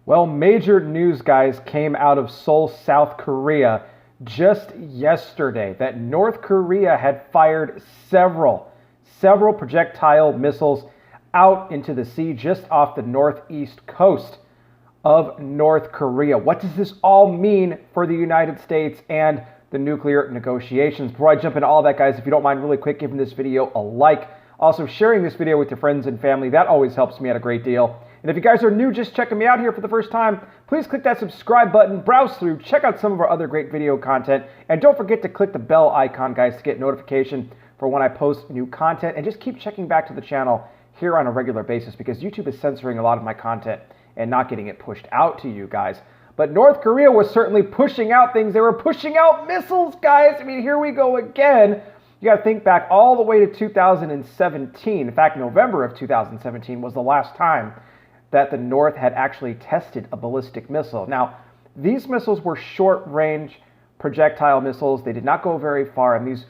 Well, major news, guys, came out of Seoul, South Korea just yesterday that North Korea had fired several projectile missiles out into the sea just off the northeast coast of North Korea. What does this all mean for the United States and the nuclear negotiations? Before I jump into all that, guys, if you don't mind really quick giving this video a like, also sharing this video with your friends and family, that always helps me out a great deal. And if you guys are new, just checking me out here for the first time, please click that subscribe button, browse through, check out some of our other great video content, and don't forget to click the bell icon, guys, to get notification for when I post new content, and just keep checking back to the channel here on a regular basis because YouTube is censoring a lot of my content and not getting it pushed out to you guys. But North Korea was certainly pushing out things. They were pushing out missiles, guys. I mean, here we go again. You got to think back all the way to 2017. In fact, November of 2017 was the last time that the North had actually tested a ballistic missile. Now, these missiles were short-range projectile missiles. They did not go very far, and these,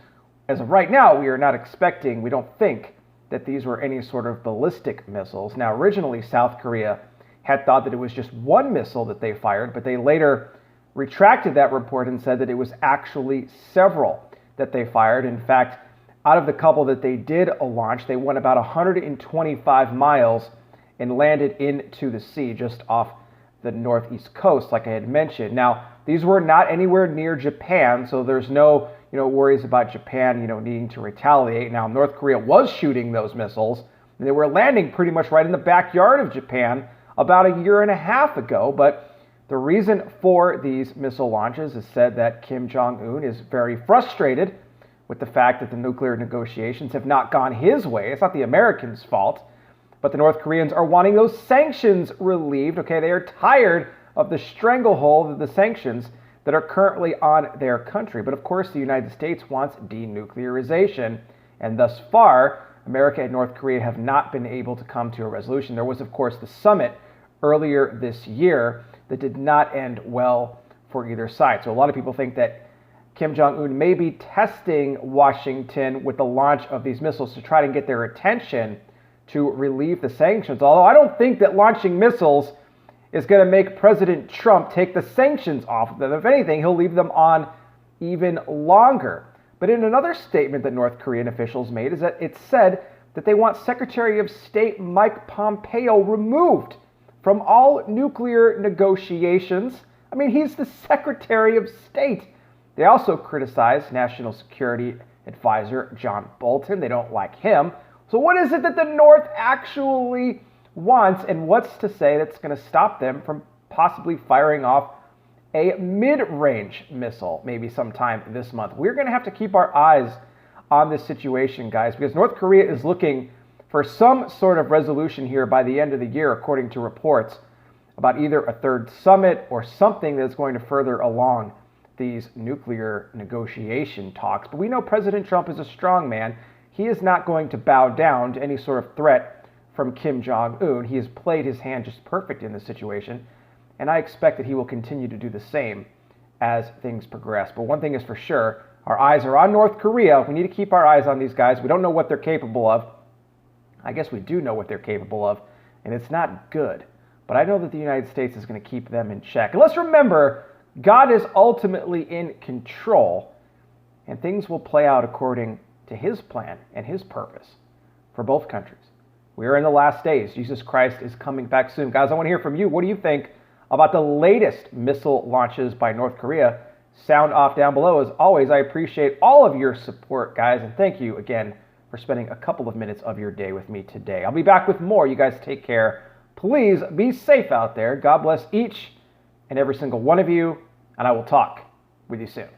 as of right now, we are not expecting, we don't think that these were any sort of ballistic missiles. Now, originally, South Korea had thought that it was just one missile that they fired, but they later retracted that report and said that it was actually several that they fired. In fact, out of the couple that they did launch, they went about 125 miles and landed into the sea just off the northeast coast, like I had mentioned. Now, these were not anywhere near Japan, so there's no, worries about Japan, needing to retaliate. Now, North Korea was shooting those missiles, and they were landing pretty much right in the backyard of Japan about a year and a half ago. But the reason for these missile launches is said that Kim Jong-un is very frustrated with the fact that the nuclear negotiations have not gone his way. It's not the Americans' fault. But the North Koreans are wanting those sanctions relieved. Okay, they are tired of the stranglehold of the sanctions that are currently on their country. But of course, the United States wants denuclearization. And thus far, America and North Korea have not been able to come to a resolution. There was, of course, the summit earlier this year that did not end well for either side. So a lot of people think that Kim Jong-un may be testing Washington with the launch of these missiles to try to get their attention to relieve the sanctions. Although I don't think that launching missiles is going to make President Trump take the sanctions off of them. If anything, he'll leave them on even longer. But in another statement that North Korean officials made is that it said that they want Secretary of State Mike Pompeo removed from all nuclear negotiations. I mean, he's the Secretary of State. They also criticized National Security Advisor John Bolton. They don't like him. So what is it that the North actually wants, and what's to say that's going to stop them from possibly firing off a mid-range missile maybe sometime this month? We're going to have to keep our eyes on this situation, guys, because North Korea is looking for some sort of resolution here by the end of the year, according to reports, about either a third summit or something that's going to further along these nuclear negotiation talks. But we know President Trump is a strong man. He is not going to bow down to any sort of threat from Kim Jong-un. He has played his hand just perfect in this situation, and I expect that he will continue to do the same as things progress. But one thing is for sure, our eyes are on North Korea. We need to keep our eyes on these guys. We don't know what they're capable of. I guess we do know what they're capable of, and it's not good. But I know that the United States is going to keep them in check. And let's remember, God is ultimately in control, and things will play out according to his plan and his purpose for both countries. We are in the last days. Jesus Christ is coming back soon. Guys, I want to hear from you. What do you think about the latest missile launches by North Korea? Sound off down below. As always, I appreciate all of your support, guys, and thank you again for spending a couple of minutes of your day with me today. I'll be back with more. You guys take care. Please be safe out there. God bless each and every single one of you, and I will talk with you soon.